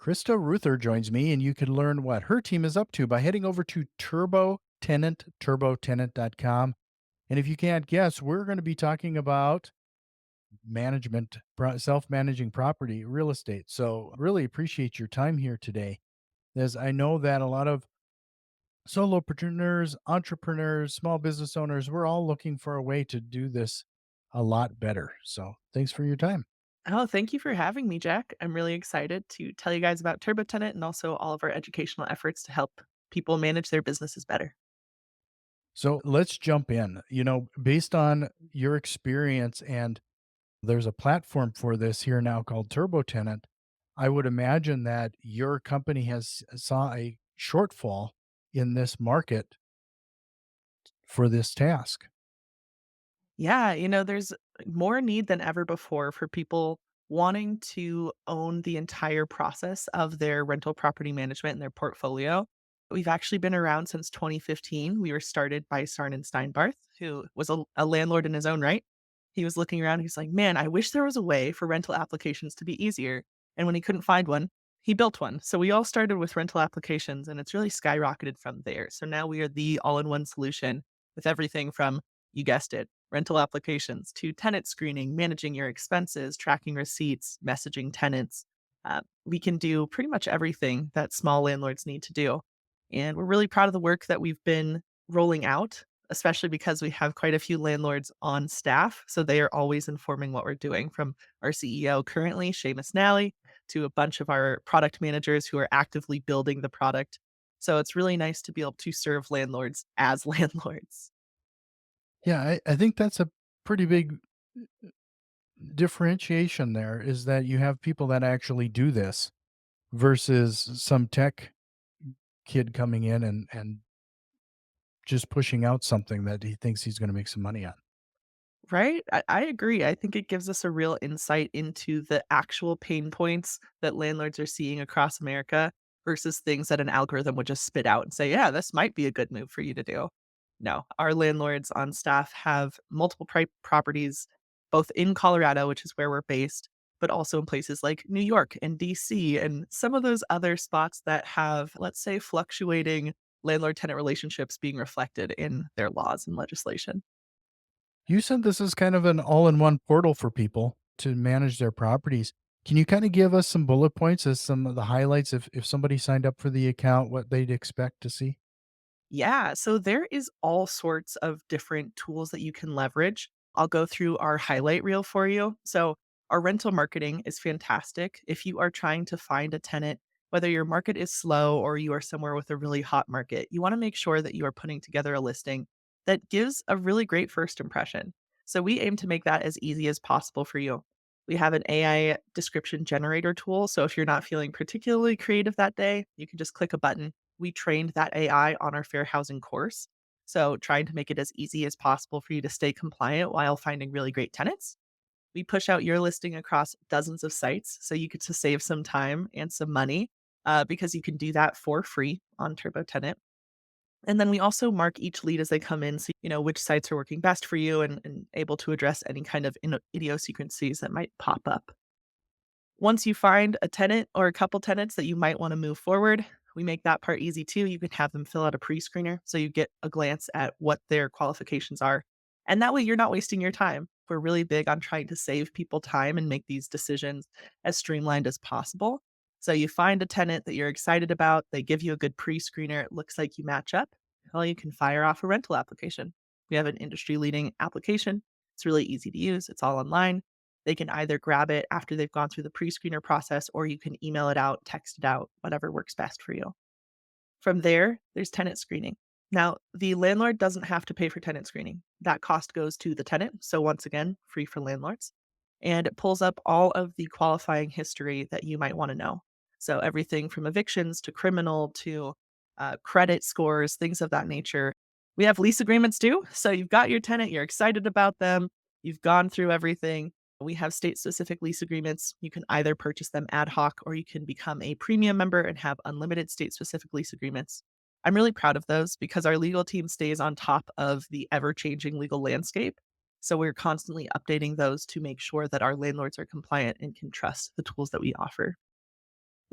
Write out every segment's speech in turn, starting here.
Krista Reuther joins me, and you can learn what her team is up to by heading over to Turbo Tenant, turbotenant.com. And if you can't guess, we're going to be talking about self managing property, real estate. So, really appreciate your time here today, as I know that a lot of solopreneurs, entrepreneurs, small business owners, we're all looking for a way to do this a lot better. So, thanks for your time. Oh, thank you for having me, Jack. I'm really excited to tell you guys about TurboTenant and also all of our educational efforts to help people manage their businesses better. So let's jump in. Based on your experience, and there's a platform for this here now called Turbo Tenant. I would imagine that your company has saw a shortfall in this market for this task. Yeah, there's more need than ever before for people wanting to own the entire process of their rental property management and their portfolio. We've actually been around since 2015. We were started by Sarn and Steinbarth, who was a landlord in his own right. He was looking around. He's like, man, I wish there was a way for rental applications to be easier. And when he couldn't find one, he built one. So we all started with rental applications and it's really skyrocketed from there. So now we are the all in one solution with everything from, you guessed it, rental applications to tenant screening, managing your expenses, tracking receipts, messaging tenants. We can do pretty much everything that small landlords need to do. And we're really proud of the work that we've been rolling out, especially because we have quite a few landlords on staff. So they are always informing what we're doing, from our CEO currently, Seamus Nally, to a bunch of our product managers who are actively building the product. So it's really nice to be able to serve landlords as landlords. Yeah, I think that's a pretty big differentiation there, is that you have people that actually do this versus some tech kid coming in and just pushing out something that he thinks he's going to make some money on. Right? I agree. I think it gives us a real insight into the actual pain points that landlords are seeing across America versus things that an algorithm would just spit out and say, yeah, this might be a good move for you to do. No, our landlords on staff have multiple properties, both in Colorado, which is where we're based, but also in places like New York and DC and some of those other spots that have, let's say, fluctuating landlord tenant relationships being reflected in their laws and legislation. You said this is kind of an all-in-one portal for people to manage their properties. Can you kind of give us some bullet points as some of the highlights if somebody signed up for the account, what they'd expect to see? Yeah, so there is all sorts of different tools that you can leverage. I'll go through our highlight reel for you. So, our rental marketing is fantastic. If you are trying to find a tenant, whether your market is slow or you are somewhere with a really hot market, you want to make sure that you are putting together a listing that gives a really great first impression. So, we aim to make that as easy as possible for you. We have an AI description generator tool. So, if you're not feeling particularly creative that day, you can just click a button. We trained that AI on our fair housing course. So, trying to make it as easy as possible for you to stay compliant while finding really great tenants. We push out your listing across dozens of sites so you get to save some time and some money because you can do that for free on TurboTenant. And then we also mark each lead as they come in so you know which sites are working best for you and able to address any kind of idiosyncrasies that might pop up. Once you find a tenant or a couple tenants that you might want to move forward, we make that part easy too. You can have them fill out a pre-screener so you get a glance at what their qualifications are. And that way you're not wasting your time. We're really big on trying to save people time and make these decisions as streamlined as possible. So you find a tenant that you're excited about, they give you a good pre-screener, it looks like you match up. Well, you can fire off a rental application. We have an industry leading application. It's really easy to use. It's all online. They can either grab it after they've gone through the pre-screener process, or you can email it out, text it out, whatever works best for you. From there, there's tenant screening. Now, the landlord doesn't have to pay for tenant screening. That cost goes to the tenant. So, once again, free for landlords. And it pulls up all of the qualifying history that you might want to know. So, everything from evictions to criminal to credit scores, things of that nature. We have lease agreements too. So, you've got your tenant, you're excited about them, you've gone through everything. We have state specific lease agreements. You can either purchase them ad hoc or you can become a premium member and have unlimited state specific lease agreements. I'm really proud of those because our legal team stays on top of the ever changing legal landscape. So we're constantly updating those to make sure that our landlords are compliant and can trust the tools that we offer.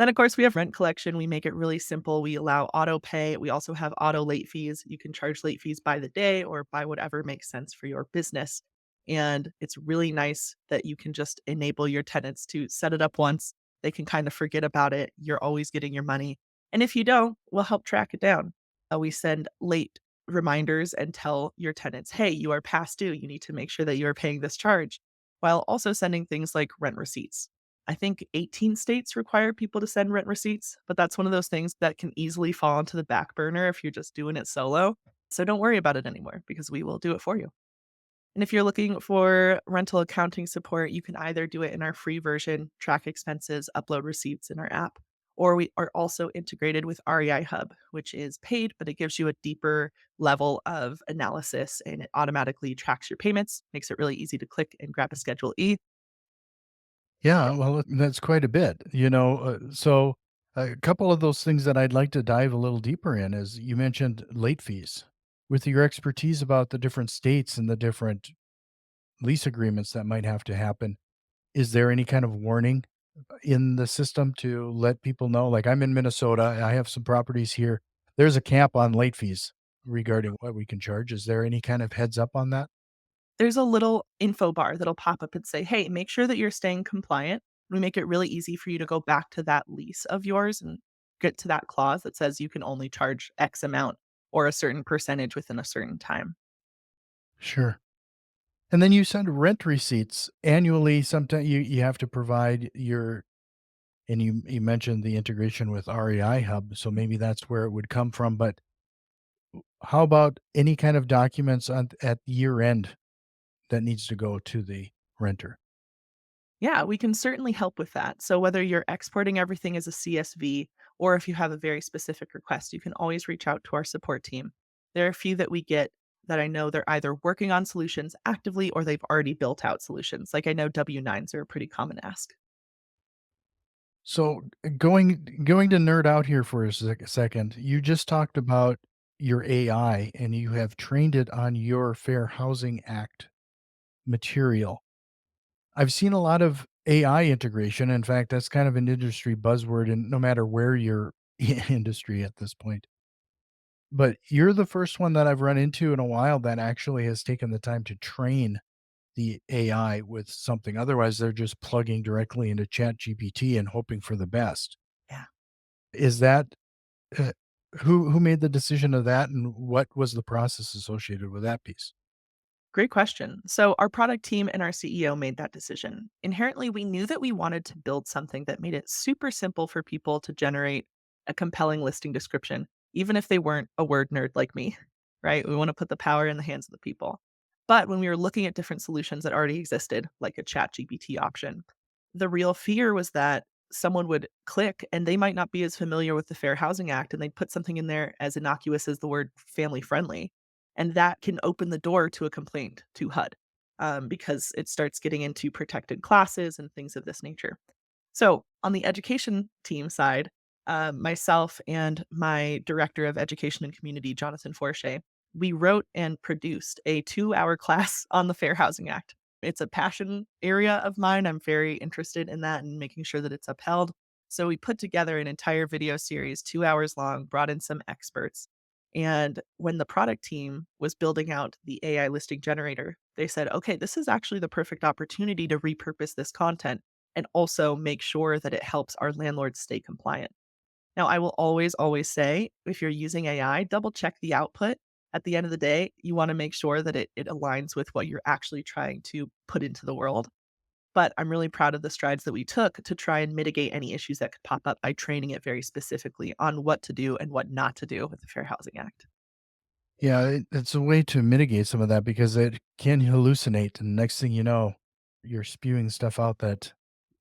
Then, of course, we have rent collection. We make it really simple. We allow auto pay. We also have auto late fees. You can charge late fees by the day or by whatever makes sense for your business. And it's really nice that you can just enable your tenants to set it up once. They can kind of forget about it. You're always getting your money. And if you don't, we'll help track it down. We send late reminders and tell your tenants, hey, you are past due. You need to make sure that you are paying this charge, while also sending things like rent receipts. I think 18 states require people to send rent receipts, but that's one of those things that can easily fall into the back burner if you're just doing it solo. So don't worry about it anymore because we will do it for you. And if you're looking for rental accounting support, you can either do it in our free version, track expenses, upload receipts in our app, or we are also integrated with REI Hub, which is paid, but it gives you a deeper level of analysis and it automatically tracks your payments, makes it really easy to click and grab a Schedule E. Yeah, well, that's quite a bit, so a couple of those things that I'd like to dive a little deeper in is you mentioned late fees. With your expertise about the different states and the different lease agreements that might have to happen, is there any kind of warning in the system to let people know? Like, I'm in Minnesota, I have some properties here. There's a cap on late fees regarding what we can charge. Is there any kind of heads up on that? There's a little info bar that'll pop up and say, "Hey, make sure that you're staying compliant." We make it really easy for you to go back to that lease of yours and get to that clause that says you can only charge X amount or a certain percentage within a certain time. Sure. And then you send rent receipts annually. Sometimes you have to provide your and you mentioned the integration with REI Hub, so maybe that's where it would come from. But how about any kind of documents at year end that needs to go to the renter? Yeah, we can certainly help with that. So whether you're exporting everything as a CSV or if you have a very specific request, you can always reach out to our support team. There are a few that we get that I know they're either working on solutions actively or they've already built out solutions. Like I know W-9s are a pretty common ask. So going to nerd out here for a second, you just talked about your AI and you have trained it on your Fair Housing Act material. I've seen a lot of AI integration. In fact, that's kind of an industry buzzword, and no matter where you're in industry at this point. But you're the first one that I've run into in a while that actually has taken the time to train the AI with something. Otherwise, they're just plugging directly into Chat GPT and hoping for the best. Yeah. Is that uh, who made the decision of that, and what was the process associated with that piece? Great question. So, our product team and our CEO made that decision. Inherently, we knew that we wanted to build something that made it super simple for people to generate a compelling listing description, even if they weren't a word nerd like me, right? We want to put the power in the hands of the people. But when we were looking at different solutions that already existed, like a chat GPT option, the real fear was that someone would click and they might not be as familiar with the Fair Housing Act and they'd put something in there as innocuous as the word family friendly, and that can open the door to a complaint to HUD, because it starts getting into protected classes and things of this nature. So, on the education team side, myself and my director of education and community, Jonathan Forche, we wrote and produced a 2-hour class on the Fair Housing Act. It's a passion area of mine. I'm very interested in that and making sure that it's upheld. So, we put together an entire video series, 2 hours long, brought in some experts. And when the product team was building out the AI listing generator, they said, okay, this is actually the perfect opportunity to repurpose this content and also make sure that it helps our landlords stay compliant. Now, I will always, always say if you're using AI, double check the output. At the end of the day, you want to make sure that it aligns with what you're actually trying to put into the world. But I'm really proud of the strides that we took to try and mitigate any issues that could pop up by training it very specifically on what to do and what not to do with the Fair Housing Act. Yeah, it's a way to mitigate some of that because it can hallucinate, and next thing you know, you're spewing stuff out that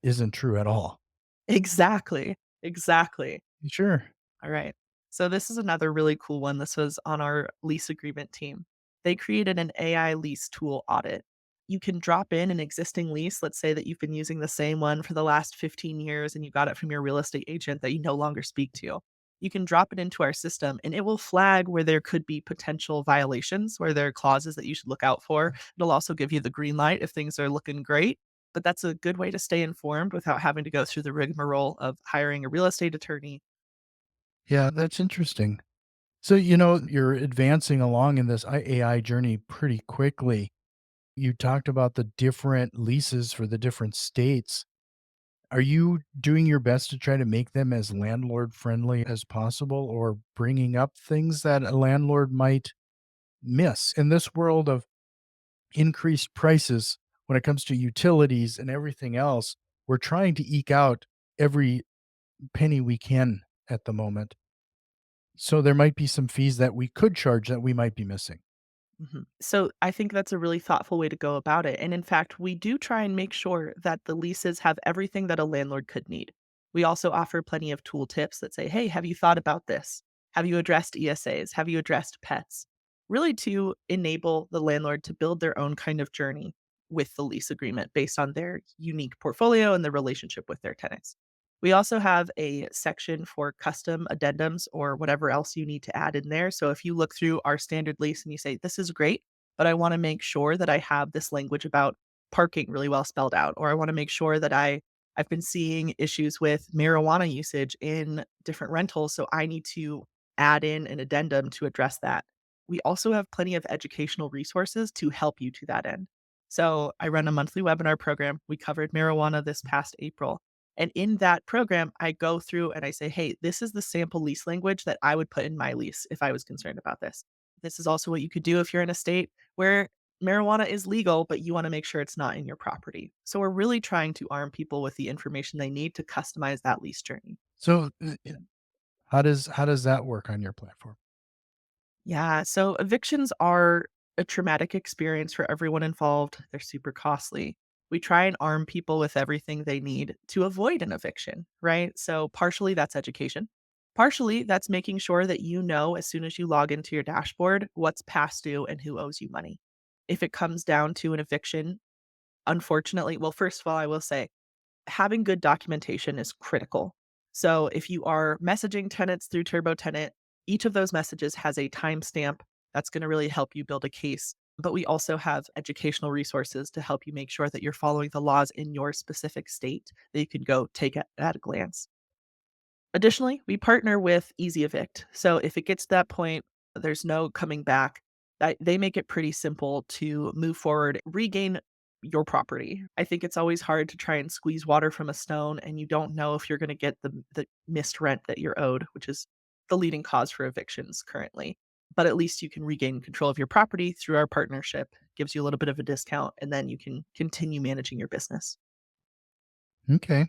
isn't true at all. Exactly. Exactly. Sure. All right. So this is another really cool one. This was on our lease agreement team. They created an AI lease tool audit. You can drop in an existing lease. Let's say that you've been using the same one for the last 15 years and you got it from your real estate agent that you no longer speak to. You can drop it into our system and it will flag where there could be potential violations, where there are clauses that you should look out for. It'll also give you the green light if things are looking great. but that's a good way to stay informed without having to go through the rigmarole of hiring a real estate attorney. Yeah, that's interesting. So, you're advancing along in this AI journey pretty quickly. You talked about the different leases for the different states. Are you doing your best to try to make them as landlord friendly as possible or bringing up things that a landlord might miss in this world of increased prices when it comes to utilities and everything else? We're trying to eke out every penny we can at the moment. So there might be some fees that we could charge that we might be missing. Mhm. So I think that's a really thoughtful way to go about it. And in fact, we do try and make sure that the leases have everything that a landlord could need. We also offer plenty of tool tips that say, hey, have you thought about this? Have you addressed ESAs? Have you addressed pets? Really to enable the landlord to build their own kind of journey with the lease agreement based on their unique portfolio and the relationship with their tenants. We also have a section for custom addendums or whatever else you need to add in there. So if you look through our standard lease and you say, this is great, but I want to make sure that I have this language about parking really well spelled out, or I want to make sure that I've been seeing issues with marijuana usage in different rentals. So I need to add in an addendum to address that. We also have plenty of educational resources to help you to that end. So I run a monthly webinar program. We covered marijuana this past April. And in that program, I go through and I say, hey, this is the sample lease language that I would put in my lease if I was concerned about this. This is also what you could do if you're in a state where marijuana is legal, but you want to make sure it's not in your property. So we're really trying to arm people with the information they need to customize that lease journey. So how does that work on your platform? Yeah. So evictions are a traumatic experience for everyone involved. They're super costly. We try and arm people with everything they need to avoid an eviction, right? So, partially that's education. Partially that's making sure that you know as soon as you log into your dashboard what's past due and who owes you money. If it comes down to an eviction, unfortunately, well, first of all, I will say having good documentation is critical. So if you are messaging tenants through Turbo Tenant, each of those messages has a timestamp that's going to really help you build a case. But we also have educational resources to help you make sure that you're following the laws in your specific state that you can go take at a glance. Additionally, we partner with Easy Evict. So if it gets to that point, there's no coming back. They make it pretty simple to move forward, regain your property. I think it's always hard to try and squeeze water from a stone, and you don't know if you're going to get the missed rent that you're owed, which is the leading cause for evictions currently. But at least you can regain control of your property through our partnership. Gives you a little bit of a discount, and then you can continue managing your business. Okay.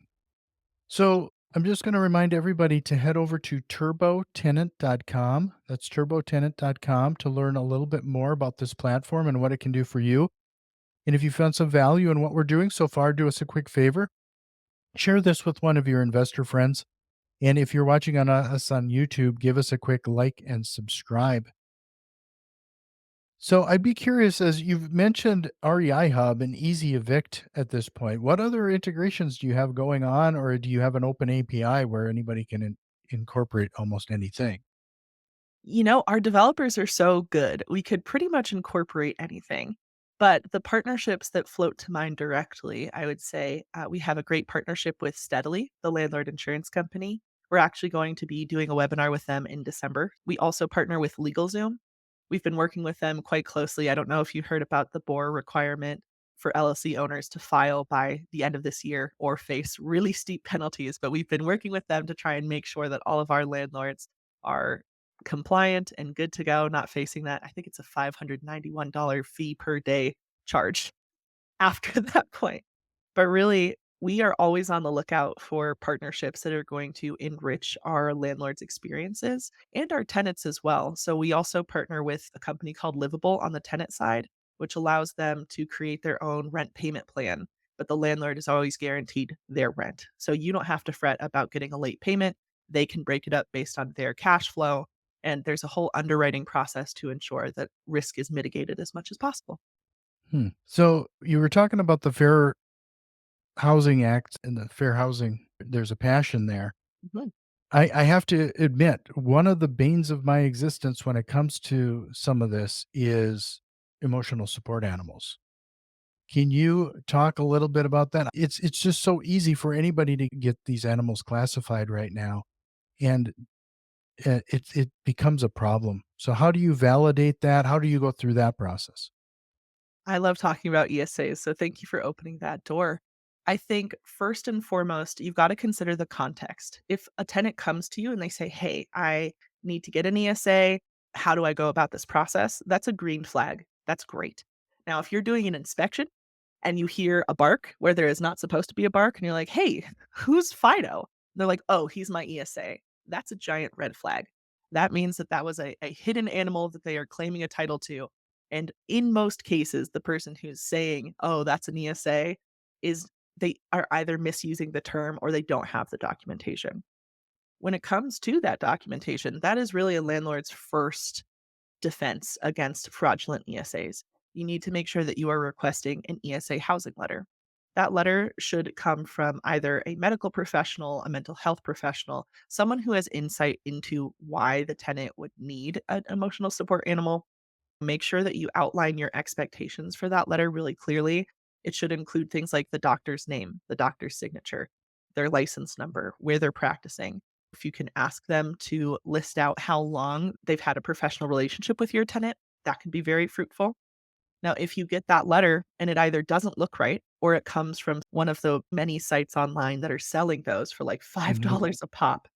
So I'm just going to remind everybody to head over to turbotenant.com. That's turbotenant.com to learn a little bit more about this platform and what it can do for you. And if you found some value in what we're doing so far, do us a quick favor. Share this with one of your investor friends. And if you're watching us on YouTube, give us a quick like and subscribe. So I'd be curious, as you've mentioned REI Hub and Easy Evict at this point, what other integrations do you have going on, or do you have an open API where anybody can incorporate almost anything? Our developers are so good. We could pretty much incorporate anything. But the partnerships that float to mind directly, I would say we have a great partnership with Steadily, the landlord insurance company. We're actually going to be doing a webinar with them in December. We also partner with LegalZoom. We've been working with them quite closely. I don't know if you heard about the BOR requirement for LLC owners to file by the end of this year or face really steep penalties, but we've been working with them to try and make sure that all of our landlords are compliant and good to go, not facing that. I think it's a $591 fee per day charge after that point. But really, we are always on the lookout for partnerships that are going to enrich our landlords' experiences and our tenants as well. So we also partner with a company called Livable on the tenant side, which allows them to create their own rent payment plan. But the landlord is always guaranteed their rent. So you don't have to fret about getting a late payment. They can break it up based on their cash flow. And there's a whole underwriting process to ensure that risk is mitigated as much as possible. So you were talking about the Fair Housing Act and the fair housing. There's a passion there. Mhm. I have to admit, one of the banes of my existence when it comes to some of this is emotional support animals. Can you talk a little bit about that? It's just so easy for anybody to get these animals classified right now, and it becomes a problem. So how do you validate that? How do you go through that process? I love talking about ESAs, so thank you for opening that door. I think first and foremost, you've got to consider the context. If a tenant comes to you and they say, "Hey, I need to get an ESA. How do I go about this process?" That's a green flag. That's great. Now, if you're doing an inspection and you hear a bark where there is not supposed to be a bark and you're like, "Hey, who's Fido?" They're like, "Oh, he's my ESA." That's a giant red flag. That means that that was a hidden animal that they are claiming a title to. And in most cases, the person who's saying, "Oh, that's an ESA," is they are either misusing the term or they don't have the documentation. When it comes to that documentation, that is really a landlord's first defense against fraudulent ESAs. You need to make sure that you are requesting an ESA housing letter. That letter should come from either a medical professional, a mental health professional, someone who has insight into why the tenant would need an emotional support animal. Make sure that you outline your expectations for that letter really clearly. It should include things like the doctor's name, the doctor's signature, their license number, where they're practicing. If you can ask them to list out how long they've had a professional relationship with your tenant, that can be very fruitful. Now, if you get that letter and it either doesn't look right or it comes from one of the many sites online that are selling those for like Mhm. $5 a pop.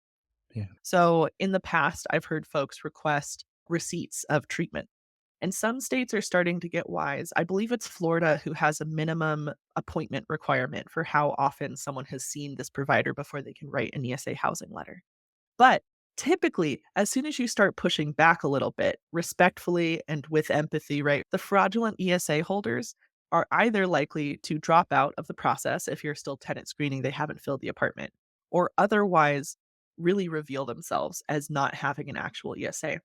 Yeah. So in the past, I've heard folks request receipts of treatment, and some states are starting to get wise. I believe it's Florida who has a minimum appointment requirement for how often someone has seen this provider before they can write an ESA housing letter. But typically, as soon as you start pushing back a little bit, respectfully and with empathy, right, the fraudulent ESA holders are either likely to drop out of the process if you're still tenant screening, they haven't filled the apartment, or otherwise really reveal themselves as not having an actual ESA.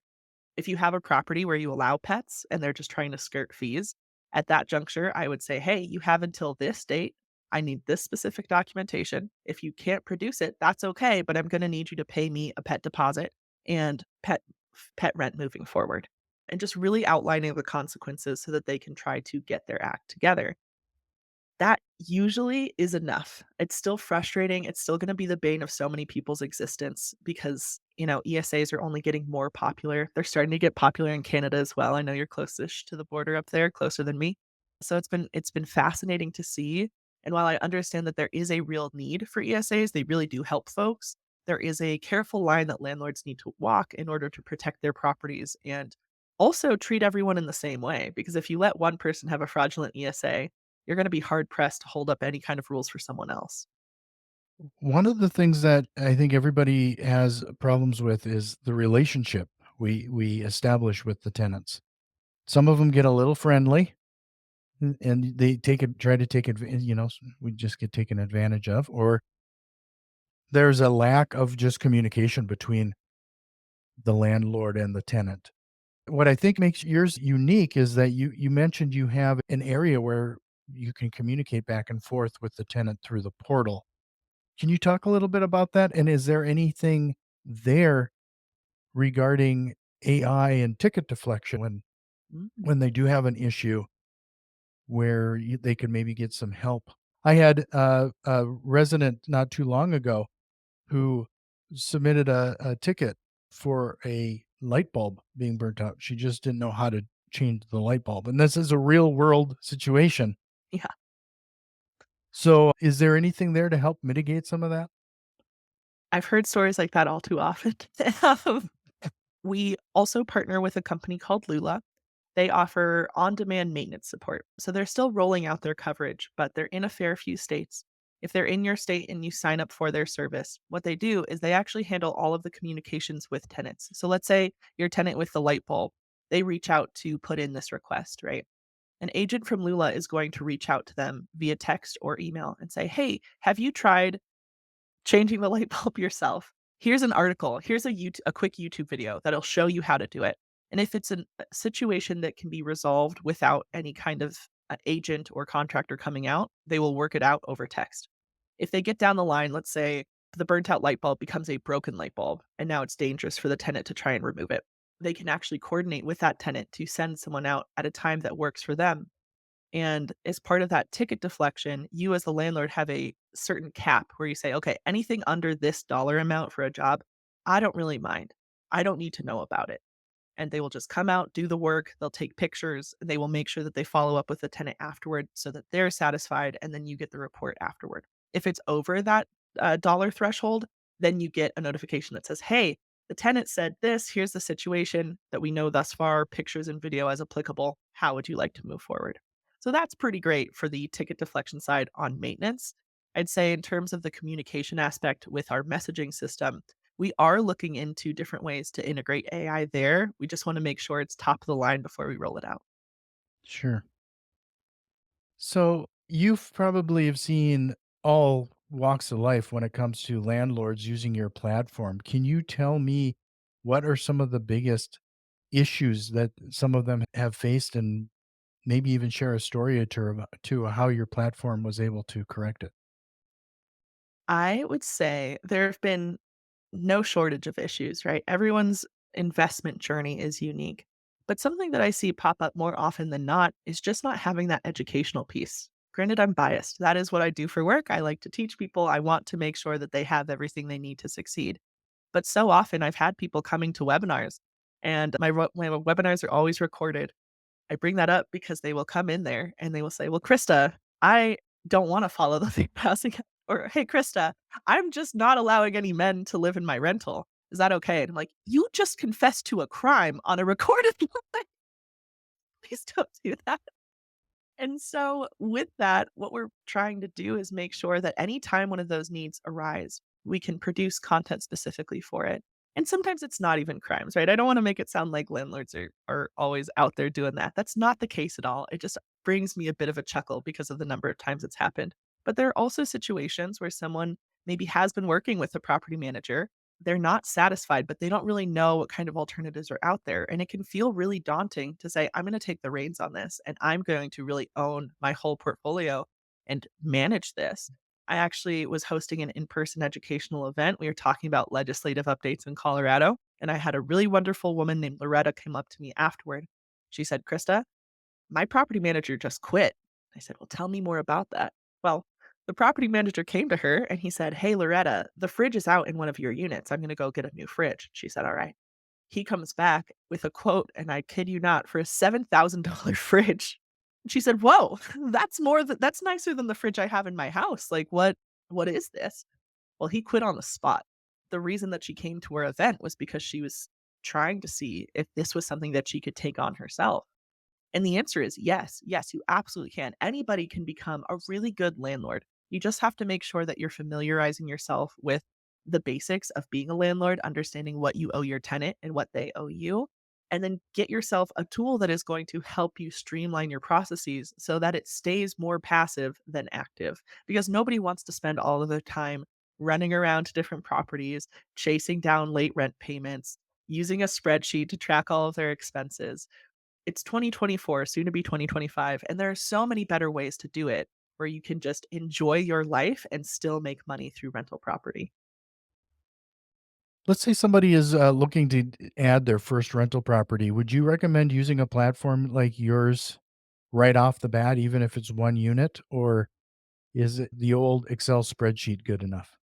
If you have a property where you allow pets and they're just trying to skirt fees, at that juncture, I would say, "Hey, you have until this date. I need this specific documentation. If you can't produce it, that's okay, but I'm going to need you to pay me a pet deposit and pet rent moving forward." And just really outlining the consequences so that they can try to get their act together. That usually is enough. It's still frustrating. It's still gonna be the bane of so many people's existence because, ESAs are only getting more popular. They're starting to get popular in Canada as well. I know you're closest to the border up there, closer than me. So it's been fascinating to see. And while I understand that there is a real need for ESAs, they really do help folks. There is a careful line that landlords need to walk in order to protect their properties and also treat everyone in the same way. Because if you let one person have a fraudulent ESA, you're gonna be hard pressed to hold up any kind of rules for someone else. One of the things that I think everybody has problems with is the relationship we establish with the tenants. Some of them get a little friendly, and they try to take advantage. We just get taken advantage of, or there's a lack of just communication between the landlord and the tenant. What I think makes yours unique is that you mentioned you have an area where you can communicate back and forth with the tenant through the portal. Can you talk a little bit about that? And is there anything there regarding AI and ticket deflection Mm. when they do have an issue where they could maybe get some help? I had a resident not too long ago who submitted a ticket for a light bulb being burnt out. She just didn't know how to change the light bulb, and this is a real world situation. Yeah, So, is there anything there to help mitigate some of that? I've heard stories like that all too often. Um, we also partner with a company called Lula. They offer on-demand maintenance support, so they're still rolling out their coverage, but they're in a fair few states. If they're in your state and you sign up for their service, what they do is they actually handle all of the communications with tenants. So let's say your tenant with the light bulb, they reach out to put in this request, right? An agent from Lula is going to reach out to them via text or email and say, "Hey, have you tried changing the light bulb yourself? Here's an article. Here's a quick YouTube video that'll show you how to do it." And if it's a situation that can be resolved without any kind of agent or contractor coming out, they will work it out over text. If they get down the line, let's say the burnt out light bulb becomes a broken light bulb, and now it's dangerous for the tenant to try and remove it. They can actually coordinate with that tenant to send someone out at a time that works for them. And as part of that ticket deflection, you as the landlord have a certain cap where you say, okay, anything under this dollar amount for a job, I don't really mind. I don't need to know about it. And they will just come out, do the work, they'll take pictures, they will make sure that they follow up with the tenant afterward so that they're satisfied, and then you get the report afterward. If it's over that dollar threshold, then you get a notification that says, hey, the tenant said this, here's the situation that we know thus far, pictures and video as applicable. How would you like to move forward? So that's pretty great for the ticket deflection side on maintenance. I'd say in terms of the communication aspect with our messaging system, we are looking into different ways to integrate AI there. We just want to make sure it's top of the line before we roll it out. Sure. So you've probably have seen all walks of life when it comes to landlords using your platform. Can you tell me what are some of the biggest issues that some of them have faced, and maybe even share a story or two about to how your platform was able to correct it? I would say there have been no shortage of issues, right? Everyone's investment journey is unique. But something that I see pop up more often than not is just not having that educational piece. Granted, I'm biased. That is what I do for work. I like to teach people. I want to make sure that they have everything they need to succeed. But so often I've had people coming to webinars, and my webinars are always recorded. I bring that up because they will come in there and they will say, "Well, Krista, I don't wanna follow the thing passing," or, "Hey, Krista, I'm just not allowing any men to live in my rental. Is that okay?" And I'm like, "You just confessed to a crime on a recorded line. Please don't do that." And so with that, what we're trying to do is make sure that anytime one of those needs arise, we can produce content specifically for it. And sometimes it's not even crimes, right? I don't want to make it sound like landlords are always out there doing that. That's not the case at all. It just brings me a bit of a chuckle because of the number of times it's happened. But there are also situations where someone maybe has been working with a property manager, they're not satisfied, but they don't really know what kind of alternatives are out there. And it can feel really daunting to say, I'm going to take the reins on this and I'm going to really own my whole portfolio and manage this. I actually was hosting an in person educational event. We were talking about legislative updates in Colorado. And I had a really wonderful woman named Loretta come up to me afterward. She said, Krista, my property manager just quit. I said, well, tell me more about that. Well, the property manager came to her and he said, hey, Loretta, the fridge is out in one of your units. I'm going to go get a new fridge. She said, all right. He comes back with a quote, and I kid you not, for a $7,000 fridge. And she said, whoa, that's nicer than the fridge I have in my house. Like, what is this? Well, he quit on the spot. The reason that she came to our event was because she was trying to see if this was something that she could take on herself. And the answer is yes. Yes, you absolutely can. Anybody can become a really good landlord. You just have to make sure that you're familiarizing yourself with the basics of being a landlord, understanding what you owe your tenant and what they owe you, and then get yourself a tool that is going to help you streamline your processes so that it stays more passive than active. Because nobody wants to spend all of their time running around to different properties, chasing down late rent payments, using a spreadsheet to track all of their expenses. It's 2024, soon to be 2025, and there are so many better ways to do it where you can just enjoy your life and still make money through rental property. Let's say somebody is looking to add their first rental property. Would you recommend using a platform like yours right off the bat, even if it's one unit, or is it the old Excel spreadsheet good enough?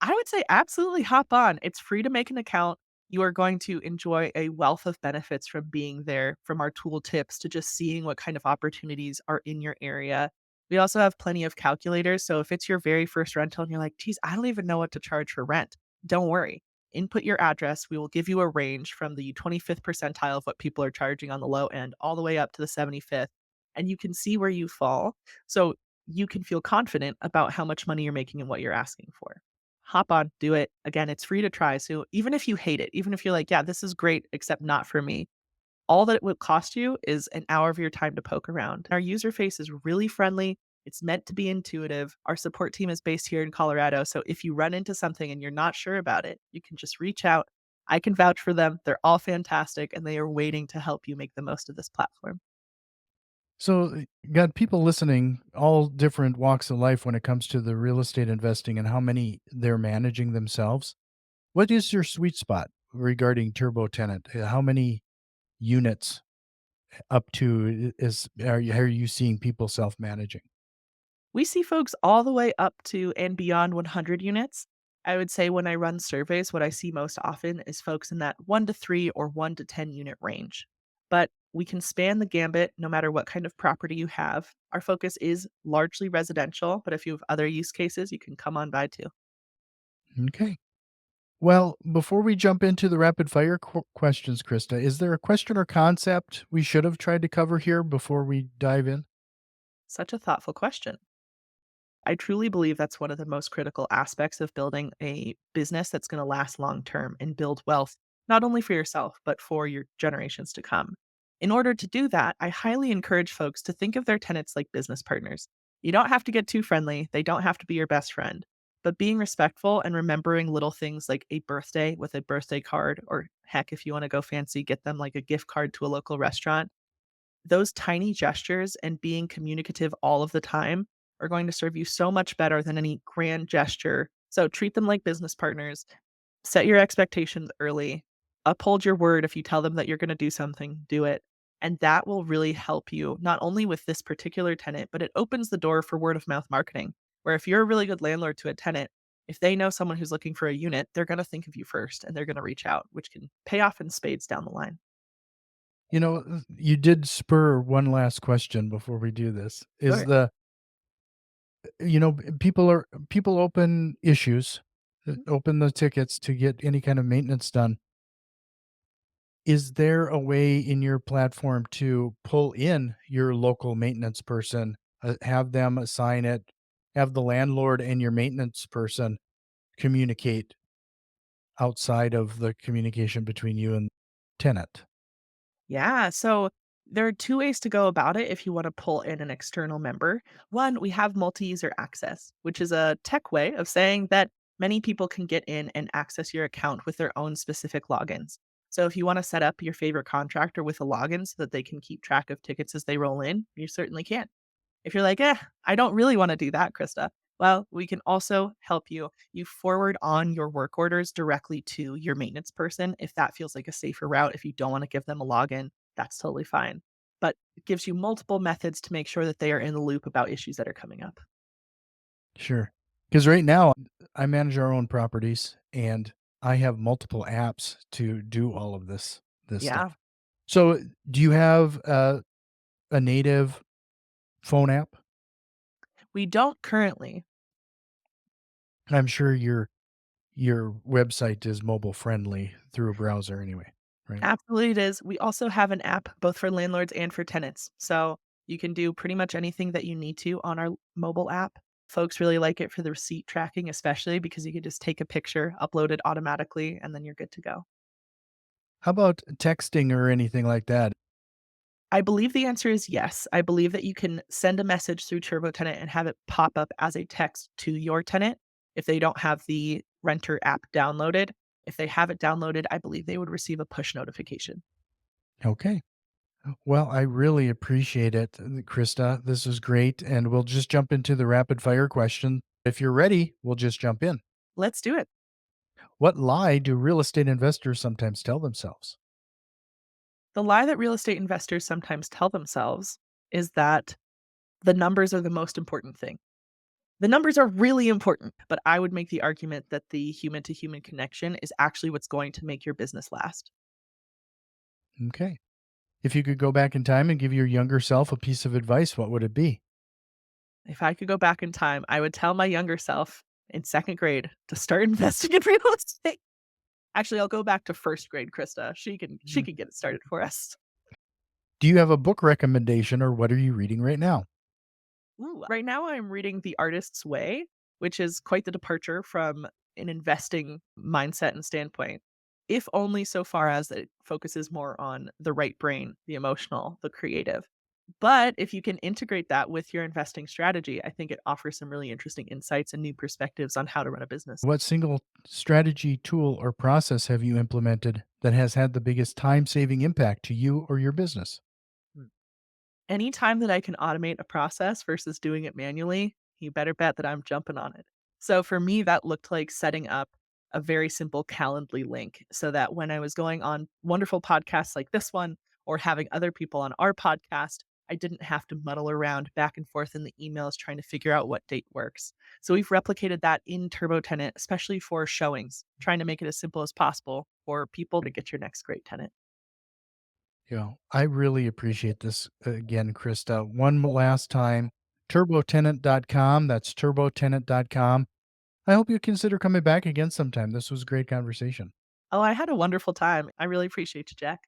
I would say absolutely hop on. It's free to make an account. You are going to enjoy a wealth of benefits from being there, from our tool tips to just seeing what kind of opportunities are in your area. We also have plenty of calculators. So if it's your very first rental and you're like, geez, I don't even know what to charge for rent, don't worry. Input your address. We will give you a range from the 25th percentile of what people are charging on the low end all the way up to the 75th. And you can see where you fall. So you can feel confident about how much money you're making and what you're asking for. Hop on, do it. Again, it's free to try. So even if you hate it, even if you're like, yeah, this is great, except not for me, all that it would cost you is an hour of your time to poke around. Our user face is really friendly. It's meant to be intuitive. Our support team is based here in Colorado. So if you run into something and you're not sure about it, you can just reach out. I can vouch for them. They're all fantastic and they are waiting to help you make the most of this platform. So, got people listening, all different walks of life when it comes to the real estate investing and how many they're managing themselves. What is your sweet spot regarding Turbo Tenant? How many units up to? Is are you seeing people self-managing? We see folks all the way up to and beyond 100 units. I would say when I run surveys, what I see most often is folks in that 1 to 3 or 1 to 10 unit range. But we can span the gambit no matter what kind of property you have. Our focus is largely residential, but if you have other use cases, you can come on by too. Okay. Well, before we jump into the rapid fire questions, Krista, is there a question or concept we should have tried to cover here before we dive in? Such a thoughtful question. I truly believe that's one of the most critical aspects of building a business that's going to last long term and build wealth, not only for yourself, but for your generations to come. In order to do that, I highly encourage folks to think of their tenants like business partners. You don't have to get too friendly, they don't have to be your best friend. But being respectful and remembering little things like a birthday with a birthday card, or heck, if you want to go fancy, get them like a gift card to a local restaurant, those tiny gestures and being communicative all of the time are going to serve you so much better than any grand gesture. So treat them like business partners, set your expectations early, uphold your word. If you tell them that you're going to do something, do it. And that will really help you not only with this particular tenant, but it opens the door for word of mouth marketing. Where if you're a really good landlord to a tenant, if they know someone who's looking for a unit, they're going to think of you first and they're going to reach out, which can pay off in spades down the line. You did spur one last question before we do this. Is Sure. the people open issues, open the tickets to get any kind of maintenance done. Is there a way in your platform to pull in your local maintenance person, have them assign it, have the landlord and your maintenance person communicate outside of the communication between you and tenant? Yeah. So there are two ways to go about it if you want to pull in an external member. One, we have multi user access, which is a tech way of saying that many people can get in and access your account with their own specific logins. So if you want to set up your favorite contractor with a login so that they can keep track of tickets as they roll in, you certainly can. If you're like, I don't really want to do that, Krista. Well, we can also help you. You forward on your work orders directly to your maintenance person if that feels like a safer route. If you don't want to give them a login, that's totally fine. But it gives you multiple methods to make sure that they are in the loop about issues that are coming up. Sure. Because right now, I manage our own properties, and I have multiple apps to do all of this Yeah, stuff. So, do you have a native phone app? we don't currently. I'm sure your website is mobile friendly through a browser anyway, right? Absolutely, it is. We also have an app both for landlords and for tenants. So you can do pretty much anything that you need to on our mobile app. Folks really like it for the receipt tracking, especially because you can just take a picture, upload it automatically, and then you're good to go. How about texting or anything like that? I believe the answer is yes. I believe that you can send a message through TurboTenant and have it pop up as a text to your tenant if they don't have the renter app downloaded. If they have it downloaded, I believe they would receive a push notification. Okay. Well, I really appreciate it, Krista. This is great, and we'll just jump into the rapid fire question. If you're ready, we'll just jump in. Let's do it. What lie do real estate investors sometimes tell themselves? The lie that real estate investors sometimes tell themselves is that the numbers are the most important thing. The numbers are really important, but I would make the argument that the human to human connection is actually what's going to make your business last. Okay. If you could go back in time and give your younger self a piece of advice, what would it be? If I could go back in time, I would tell my younger self in second grade to start investing in real estate. Actually, I'll go back to first grade, Krista. She Mm. can get it started for us. Do you have a book recommendation or what are you reading right now? Ooh, right now I'm reading The Artist's Way, which is quite the departure from an investing mindset and standpoint, if only so far as it focuses more on the right brain, the emotional, the creative. But if you can integrate that with your investing strategy, I think it offers some really interesting insights and new perspectives on how to run a business. What single strategy, tool, or process have you implemented that has had the biggest time saving impact to you or your business? Mm. Anytime that I can automate a process versus doing it manually, you better bet that I'm jumping on it. So for me, that looked like setting up a very simple Calendly link so that when I was going on wonderful podcasts like this one, or having other people on our podcast, I didn't have to muddle around back and forth in the emails trying to figure out what date works. So we've replicated that in TurboTenant, especially for showings, trying to make it as simple as possible for people to get your next great tenant. I really appreciate this again, Krista. One last time, turbotenant.com. That's turbotenant.com. I hope you consider coming back again sometime. This was a great conversation. Oh, I had a wonderful time. I really appreciate you, Jack.